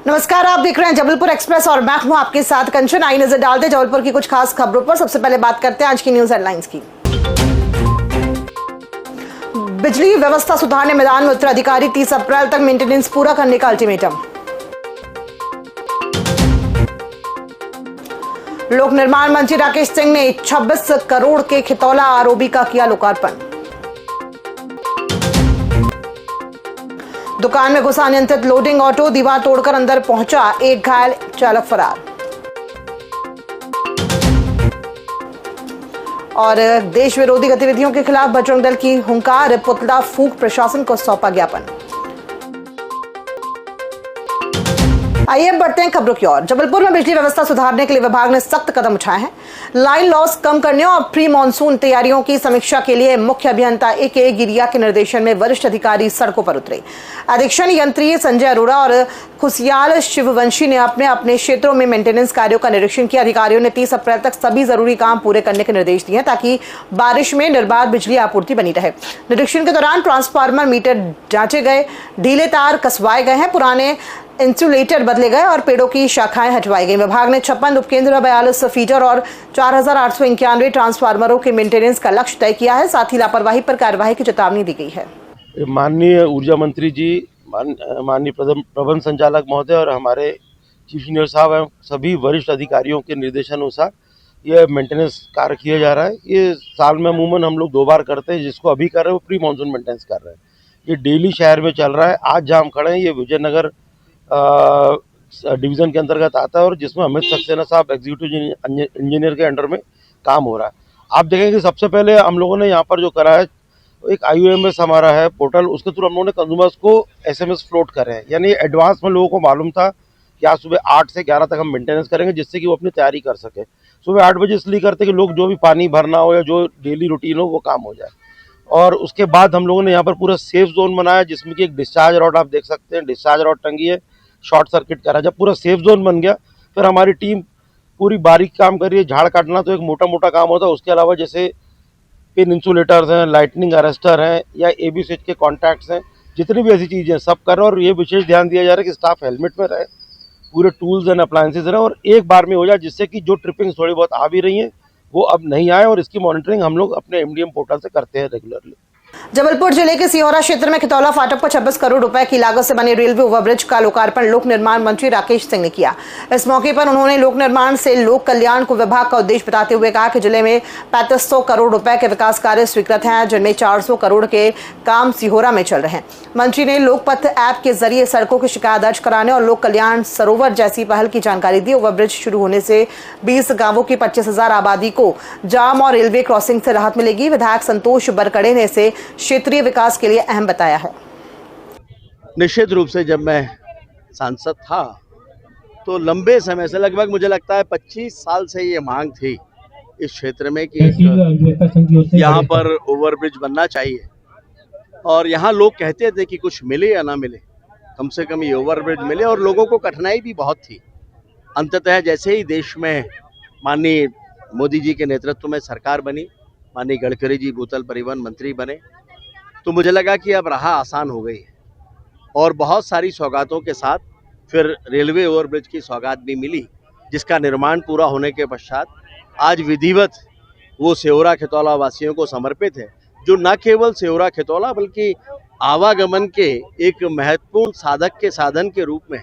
नमस्कार, आप देख रहे हैं जबलपुर एक्सप्रेस और मैं हूं आपके साथ कंचन। आई नजर डालते जबलपुर की कुछ खास खबरों पर। सबसे पहले बात करते हैं आज की न्यूज हेडलाइंस की। बिजली व्यवस्था सुधारने मैदान में उतरे अधिकारी, 30 अप्रैल तक मेंटेनेंस पूरा करने का अल्टीमेटम। लोक निर्माण मंत्री राकेश सिंह ने 26 करोड़ के खितौला आरओबी का किया लोकार्पण। दुकान में घुसा अनियंत्रित लोडिंग ऑटो, दीवार तोड़कर अंदर पहुंचा, एक घायल, चालक फरार। और देश विरोधी गतिविधियों के खिलाफ बजरंग दल की हुंकार, पुतला फूंक प्रशासन को सौंपा ज्ञापन। आइए बढ़ते हैं खबरों की ओर। जबलपुर में बिजली व्यवस्था सुधारने के लिए विभाग ने सख्त कदम उठाए हैं। लाइन लॉस कम करने और प्री मानसून तैयारियों की समीक्षा के लिए मुख्य अभियंता ए.के. गिरिया के निर्देशन में वरिष्ठ अधिकारी सड़कों पर उतरे। अधीक्षण यंत्री संजय अरोड़ा और खुशियाल शिववंशी ने अपने अपने क्षेत्रों में मेंटेनेंस कार्यों का निरीक्षण किया। अधिकारियों ने 30 अप्रैल तक सभी जरूरी काम पूरे करने के निर्देश दिए ताकि बारिश में निर्बाध बिजली आपूर्ति बनी रहे। निरीक्षण के दौरान ट्रांसफार्मर मीटर जांचे गए, ढीले तार कसवाए गए हैं, पुराने इंसुलेटर बदले गए और पेड़ों की शाखाएं हटवाई गई। विभाग ने 56 उपकेंद्र, 42 फीडर और 4891 ट्रांसफार्मरों के मेंटेनेंस का लक्ष्य तय किया है। साथ ही लापरवाही पर कार्रवाई की चेतावनी दी गई है। माननीय ऊर्जा मंत्री जी, माननीय प्रबंध संचालक महोदय और हमारे चीफ इंजीनियर साहब एवं सभी वरिष्ठ अधिकारियों के निर्देशानुसार यह मेंटेनेंस कार्य किया जा रहा है। ये साल में अमूमन हम लोग 2 बार करते हैं। जिसको अभी कर रहे हैं वो प्री मानसून मेंटेनेंस कर रहे हैं। ये डेली शहर में चल रहा है। आज जहाँ हम खड़े हैं ये विजयनगर डिवीज़न के अंतर्गत आता है और जिसमें अमित सक्सेना साहब एग्जीक्यूटिव इंजीनियर के अंडर में काम हो रहा है। आप देखेंगे कि सबसे पहले हम लोगों ने यहाँ पर जो करा है, एक IUMS हमारा है पोर्टल, उसके थ्रू हम लोगों ने कंज्यूमर्स को SMS फ्लोट कर रहे हैं। यानी एडवांस में लोगों को मालूम था कि आज सुबह 8 से 11 तक हम मेंटेनेंस करेंगे, जिससे कि वो अपनी तैयारी कर सके। सुबह 8 बजे इसलिए करते कि लोग जो भी पानी भरना हो या जो डेली रूटीन हो वो काम हो जाए। और उसके बाद हम लोगों ने यहाँ पर पूरा सेफ जोन बनाया, जिसमें कि एक डिस्चार्ज रॉड आप देख सकते हैं, डिस्चार्ज रॉड टंगी है, शॉर्ट सर्किट करा। जब पूरा सेफ जोन बन गया फिर हमारी टीम पूरी बारीक काम कर रही है। झाड़ काटना तो एक मोटा मोटा काम होता है, उसके अलावा जैसे पिन इंसुलेटर्स हैं, लाइटनिंग अरेस्टर हैं या AB स्विच के कॉन्टैक्ट्स हैं, जितनी भी ऐसी चीज़ें सब कर रहे हैं। और ये विशेष ध्यान दिया जा रहा है कि स्टाफ हेलमेट में रहे, पूरे टूल्स एंड अप्लायंसेज रहे और एक बार में हो जाए, जिससे कि जो ट्रिपिंग्स थोड़ी बहुत आ भी रही हैं वो अब नहीं आए। और इसकी मॉनिटरिंग हम लोग अपने MDM पोर्टल से करते हैं रेगुलरली। जबलपुर जिले के सिहोरा क्षेत्र में खितौला फाटक पर 26 करोड़ रुपए की लागत से बने रेलवे ओवरब्रिज का लोकार्पण लोक निर्माण मंत्री राकेश सिंह ने किया। इस मौके पर उन्होंने लोक निर्माण से लोक कल्याण को विभाग का उद्देश्य बताते हुए कहा कि जिले में 3500 करोड़ रुपए के विकास कार्य स्वीकृत हैं, जिनमें 400 करोड़ के काम सिहोरा में चल रहे हैं। मंत्री ने लोकपथ ऐप के जरिए सड़कों की शिकायत दर्ज कराने और लोक कल्याण सरोवर जैसी पहल की जानकारी दी। ओवरब्रिज शुरू होने से 20 गांवों की 25,000 आबादी को जाम और रेलवे क्रॉसिंग से राहत मिलेगी। विधायक संतोष बरकड़े ने इसे क्षेत्रीय विकास के लिए अहम बताया है। निश्चित रूप से जब मैं सांसद था तो लंबे समय से, लगभग मुझे लगता है 25 साल से ये मांग थी इस क्षेत्र में कि यहाँ पर ओवरब्रिज बनना चाहिए। और यहाँ लोग कहते थे कि कुछ मिले या ना मिले, कम से कम ये ओवरब्रिज मिले। और लोगों को कठिनाई भी बहुत थी। अंततः जैसे ही देश में माननीय मोदी जी के नेतृत्व में सरकार बनी, माननीय गडकरी जी भूतल परिवहन मंत्री बने, तो मुझे लगा कि अब राह आसान हो गई है। और बहुत सारी सौगातों के साथ फिर रेलवे ओवरब्रिज की सौगात भी मिली, जिसका निर्माण पूरा होने के पश्चात आज विधिवत वो सिहोरा खितौला वासियों को समर्पित है, जो न केवल सिहोरा खितौला बल्कि आवागमन के एक महत्वपूर्ण साधक के साधन के रूप में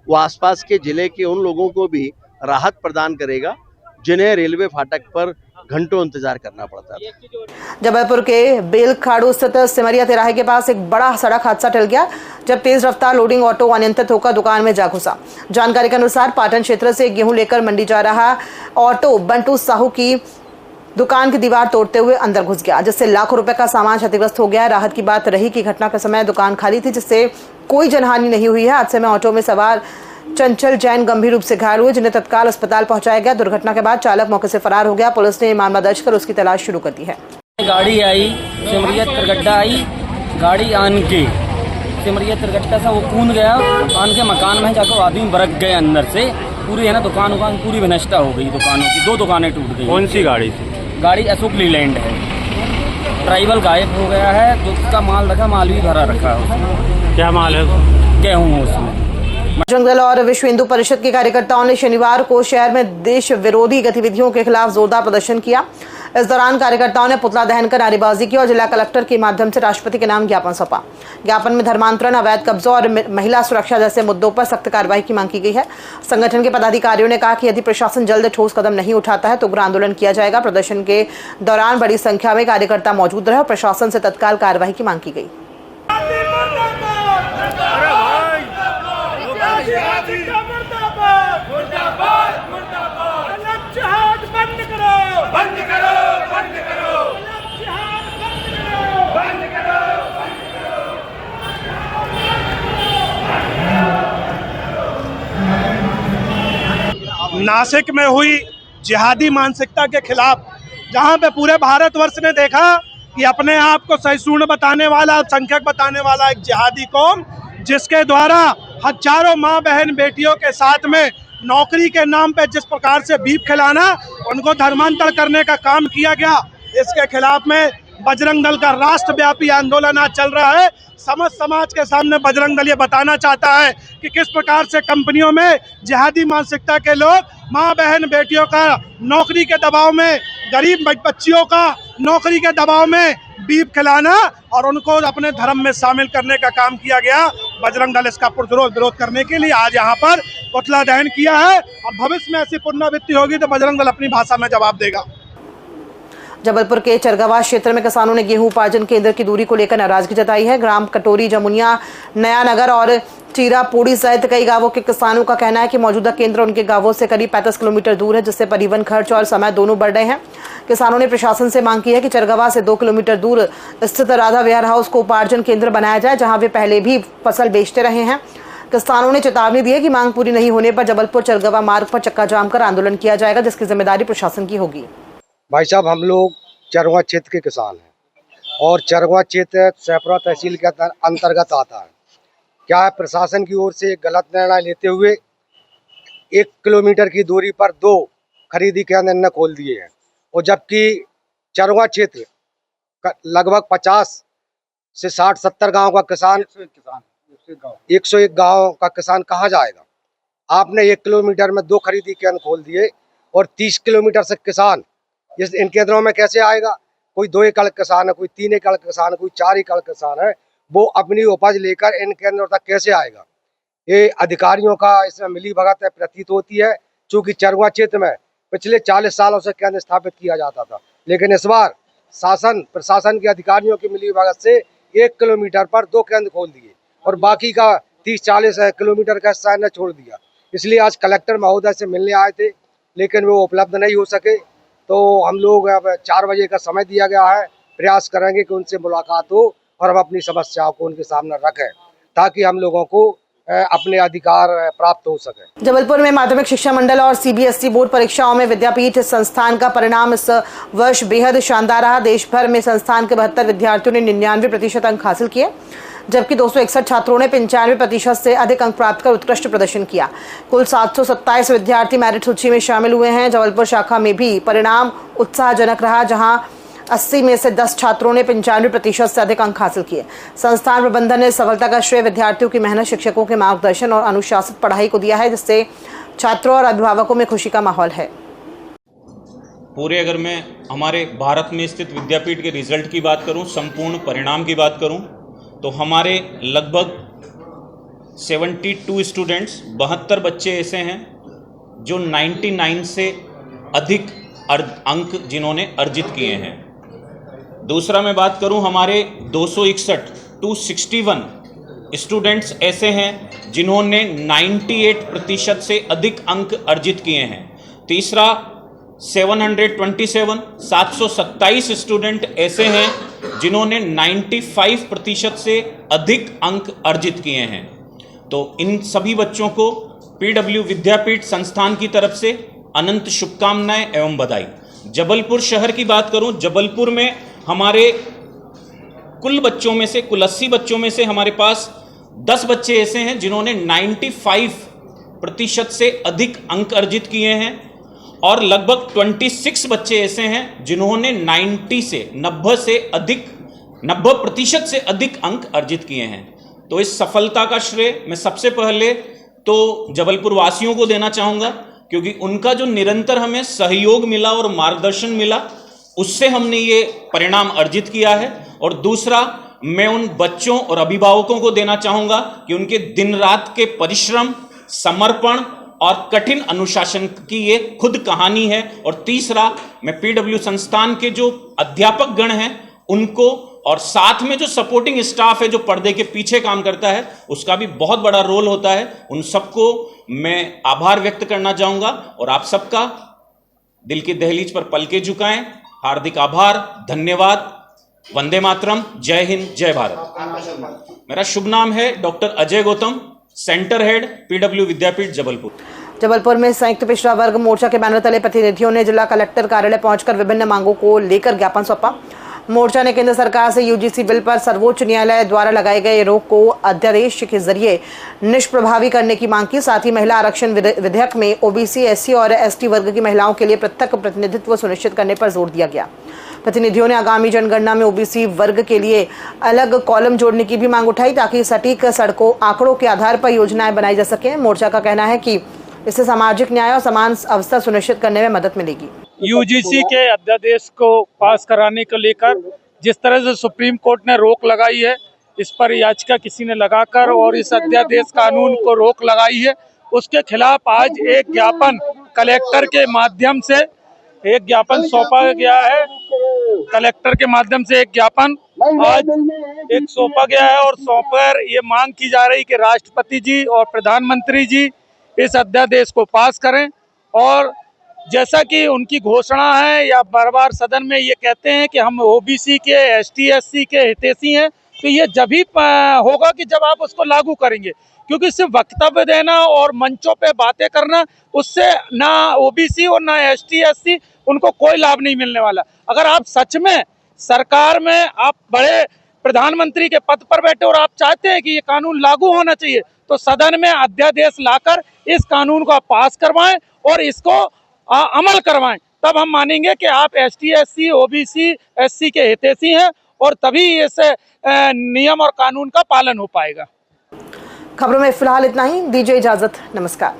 वो आसपास के जिले के उन लोगों को भी राहत प्रदान करेगा जिन्हें रेलवे फाटक पर घंटों इंतजार करना पड़ता था। जबलपुर के बेलखाड़ू स्थित सिमरिया तिराहे के पास एक बड़ा सड़क हादसा टल गया जब तेज रफ्तार लोडिंग ऑटो अनियंत्रित होकर दुकान में जा घुसा। जानकारी के अनुसार पाटन क्षेत्र से गेहूं लेकर मंडी जा रहा ऑटो बंटू साहू की दुकान की दीवार तोड़ते हुए अंदर घुस गया, जिससे लाखों रुपए का सामान क्षतिग्रस्त हो गया। राहत की बात रही कि घटना के समय दुकान खाली थी, जिससे कोई जनहानि नहीं हुई है। हादसे में ऑटो में सवार चंचल जैन गंभीर रूप से घायल हुए, जिन्हें तत्काल अस्पताल पहुंचाया गया। दुर्घटना के बाद चालक मौके से फरार हो गया। पुलिस ने मामला दर्ज कर उसकी तलाश शुरू कर दी है। गाड़ी आई, सिमरिया तिरगड्डा आई, गाड़ी आन के सिमरिया तिरगड्डा से वो कूद गया, आन के मकान में जाकर आदमी बरक गए अंदर से। पूरी है ना दुकान पूरी विनष्टा हो गई। दुकानों की 2 दुकानें टूट गई। कौन सी गाड़ी थी? गाड़ी अशोक लीलैंड है। ड्राइवर गायब हो गया है। जो उसका माल रखा, माल भी भरा रखा है उसमें। क्या माल है? गेहूँ उसमें। बजरंग दल और विश्व हिंदू परिषद के कार्यकर्ताओं ने शनिवार को शहर में देश विरोधी गतिविधियों के खिलाफ जोरदार प्रदर्शन किया। इस दौरान कार्यकर्ताओं ने पुतला दहन कर नारेबाजी की और जिला कलेक्टर के माध्यम से राष्ट्रपति के नाम ज्ञापन सौंपा। ज्ञापन में धर्मांतरण, अवैध कब्जों और महिला सुरक्षा जैसे मुद्दों पर सख्त कार्रवाई की मांग की गई है। संगठन के पदाधिकारियों ने कहा कि यदि प्रशासन जल्द ठोस कदम नहीं उठाता है तो उग्र आंदोलन किया जाएगा। प्रदर्शन के दौरान बड़ी संख्या में कार्यकर्ता मौजूद रहे और प्रशासन से तत्काल कार्रवाई की मांग की गई। नासिक में हुई जिहादी मानसिकता के खिलाफ, जहां पे पूरे भारतवर्ष ने देखा कि अपने आप को सहिष्णु बताने वाला, अल्पसंख्यक बताने वाला एक जिहादी कौम, जिसके द्वारा हजारों माँ बहन बेटियों के साथ में नौकरी के नाम पे जिस प्रकार से बीफ खिलाना, उनको धर्मांतर करने का काम किया गया, इसके खिलाफ में बजरंग दल का राष्ट्रव्यापी आंदोलन आज चल रहा है। समस्त समाज के सामने बजरंग दल ये बताना चाहता है कि किस प्रकार से कंपनियों में जिहादी मानसिकता के लोग माँ बहन बेटियों का नौकरी के दबाव में, गरीब बच्चियों का नौकरी के दबाव में बीफ खिलाना और उनको अपने धर्म में शामिल करने का काम किया गया। बजरंग दल इसका पुरजोर विरोध करने के लिए आज यहाँ पर पुतला दहन किया है और भविष्य में ऐसी पुनरावृत्ति होगी तो बजरंग दल अपनी भाषा में जवाब देगा। जबलपुर के चरगवा क्षेत्र में किसानों ने गेहूं उपार्जन केंद्र की दूरी को लेकर नाराजगी जताई है। ग्राम कटोरी, जमुनिया, नया नगर और चीरापूड़ी सहित कई गांवों के किसानों का कहना है कि मौजूदा केंद्र उनके गांवों से करीब 35 किलोमीटर दूर है, जिससे परिवहन खर्च और समय दोनों बढ़ रहे हैं। किसानों ने प्रशासन से मांग की है कि चरगवा से 2 किलोमीटर दूर स्थित राधा वेयर हाउस को उपार्जन केंद्र बनाया जाए, जहाँ वे पहले भी फसल बेचते रहे हैं। किसानों ने चेतावनी दी है कि मांग पूरी नहीं होने पर जबलपुर चरगवा मार्ग पर चक्का जाम कर आंदोलन किया जाएगा, जिसकी जिम्मेदारी प्रशासन की होगी। भाई साहब, हम लोग चरगवा क्षेत्र के किसान हैं और चरगवा क्षेत्र सैफरा तहसील के अंतर्गत आता है। क्या है, प्रशासन की ओर से गलत निर्णय लेते हुए 1 किलोमीटर की दूरी पर 2 खरीदी केंद्र ने खोल दिए हैं और जबकि चरगवा क्षेत्र का लगभग 50 से 60-70 गांव का किसान 101 गांव का किसान कहाँ जाएगा। आपने 1 किलोमीटर में 2 खरीदी केंद्र खोल दिए और 30 किलोमीटर से किसान इन केंद्रों में कैसे आएगा। कोई 2 एकड़ किसान है, कोई 3 एकड़ किसान है, कोई 4 एकड़ किसान है, वो अपनी उपज लेकर इन केंद्रों तक कैसे आएगा। ये अधिकारियों का इसमें मिली भगत प्रतीत होती है। चूँकि चरगवा क्षेत्र में पिछले 40 सालों से केंद्र स्थापित किया जाता था, लेकिन इस बार प्रशासन के अधिकारियों की मिली भगत से 1 किलोमीटर पर 2 केंद्र खोल दिए और बाकी का 30-40 किलोमीटर का हिस्सा ने छोड़ दिया। इसलिए आज कलेक्टर महोदय से मिलने आए थे, लेकिन वो उपलब्ध नहीं हो सके। तो हम लोग अब 4 बजे का समय दिया गया है, प्रयास करेंगे कि उनसे मुलाकात हो और हम अपनी समस्याओं को उनके सामने रखें ताकि हम लोगों को अपने अधिकार प्राप्त हो सके। जबलपुर में माध्यमिक शिक्षा मंडल और सीबीएसई बोर्ड परीक्षाओं में विद्यापीठ संस्थान का परिणाम इस वर्ष बेहद शानदार रहा। देश भर में संस्थान के 72 विद्यार्थियों ने 99% अंक हासिल किए, जबकि 261 छात्रों ने 95% से अधिक अंक प्राप्त कर उत्कृष्ट प्रदर्शन किया। कुल 727 विद्यार्थी मेरिट सूची में शामिल हुए हैं। जबलपुर शाखा में भी परिणाम उत्साहजनक रहा, जहां 80 में से 10 छात्रों ने 95% से अधिक अंक हासिल किए। संस्थान प्रबंधन ने सफलता का श्रेय विद्यार्थियों की मेहनत, शिक्षकों के मार्गदर्शन और अनुशासित पढ़ाई को दिया है, जिससे छात्रों और अभिभावकों में खुशी का माहौल है। पूरे अगर मैं हमारे भारत में स्थित विद्यापीठ के रिजल्ट की बात करूं, संपूर्ण परिणाम की बात करूं, तो हमारे लगभग 72 स्टूडेंट्स, 72 बच्चे ऐसे हैं जो 99 से अधिक अंक जिन्होंने अर्जित किए हैं। दूसरा मैं बात करूं, हमारे 261 स्टूडेंट्स ऐसे हैं जिन्होंने 98% से अधिक अंक अर्जित किए हैं। तीसरा 727 स्टूडेंट ऐसे हैं जिन्होंने 95% से अधिक अंक अर्जित किए हैं। तो इन सभी बच्चों को पीडब्ल्यू विद्यापीठ संस्थान की तरफ से अनंत शुभकामनाएं एवं बधाई। जबलपुर शहर की बात करूं, जबलपुर में हमारे कुल 80 बच्चों में से हमारे पास 10 बच्चे ऐसे हैं जिन्होंने 95% से अधिक अंक अर्जित किए हैं और लगभग 26 बच्चे ऐसे हैं जिन्होंने 90% से अधिक अंक अर्जित किए हैं। तो इस सफलता का श्रेय मैं सबसे पहले तो जबलपुर वासियों को देना चाहूँगा, क्योंकि उनका जो निरंतर हमें सहयोग मिला और मार्गदर्शन मिला, उससे हमने ये परिणाम अर्जित किया है। और दूसरा, मैं उन बच्चों और अभिभावकों को देना चाहूँगा कि उनके दिन रात के परिश्रम, समर्पण और कठिन अनुशासन की ये खुद कहानी है। और तीसरा, मैं पीडब्ल्यू संस्थान के जो अध्यापक गण हैं उनको, और साथ में जो सपोर्टिंग स्टाफ है जो पर्दे के पीछे काम करता है, उसका भी बहुत बड़ा रोल होता है। उन सबको मैं आभार व्यक्त करना चाहूँगा और आप सबका दिल की दहलीज पर पलके झुकाएं। हार्दिक आभार, धन्यवाद, वंदे मातरम, जय हिंद, जय भारत। मेरा शुभ नाम है doctor Ajay Gautam, centre head PW Vidyapeeth Jabalpur. Jabalpur में संयुक्त पिछड़ा वर्ग मोर्चा के बैनर तले प्रतिनिधियों ने जिला कलेक्टर कार्यालय पहुंचकर विभिन्न मांगों को लेकर ज्ञापन सौंपा। मोर्चा ने केंद्र सरकार से यूजीसी बिल पर सर्वोच्च न्यायालय द्वारा लगाए गए रोक को अध्यादेश के जरिए निष्प्रभावी करने की मांग की। साथ ही महिला आरक्षण विधेयक में ओबीसी, एससी और एसटी वर्ग की महिलाओं के लिए पृथक प्रतिनिधित्व सुनिश्चित करने पर जोर दिया गया। प्रतिनिधियों ने आगामी जनगणना में ओबीसी वर्ग के लिए अलग कॉलम जोड़ने की भी मांग उठाई, ताकि सटीक सड़कों आंकड़ों के आधार पर योजनाएं बनाई जा सके। मोर्चा का कहना है कि इससे सामाजिक न्याय और समान अवसर सुनिश्चित करने में मदद मिलेगी। यूजीसी के अध्यादेश को पास कराने को लेकर जिस तरह से सुप्रीम कोर्ट ने रोक लगाई है, इस पर याचिका किसी ने लगाकर और इस अध्यादेश कानून को रोक लगाई है, उसके खिलाफ आज एक ज्ञापन कलेक्टर के माध्यम से एक ज्ञापन सौंपा गया है। कलेक्टर के माध्यम से एक ज्ञापन आज एक सौंपा गया है और सौंपकर ये मांग की जा रही कि राष्ट्रपति जी और प्रधानमंत्री जी इस अध्यादेश को पास करें। और जैसा कि उनकी घोषणा है या बार बार सदन में ये कहते हैं कि हम ओबीसी के, एसटी, एससी के हितैषी हैं, तो ये जब ही होगा कि जब आप उसको लागू करेंगे, क्योंकि सिर्फ वक्तव्य देना और मंचों पे बातें करना, उससे ना ओबीसी और ना एसटी, एससी उनको कोई लाभ नहीं मिलने वाला। अगर आप सच में सरकार में आप बड़े प्रधानमंत्री के पद पर बैठे और आप चाहते हैं कि ये कानून लागू होना चाहिए, तो सदन में अध्यादेश लाकर इस कानून को पास करवाएं और इसको अमल करवाएं। तब हम मानेंगे कि आप एसटी, एससी, ओबीसी, एससी के हितैषी हैं और तभी इस नियम और कानून का पालन हो पाएगा। खबरों में फिलहाल इतना ही, दीजिए इजाजत, नमस्कार।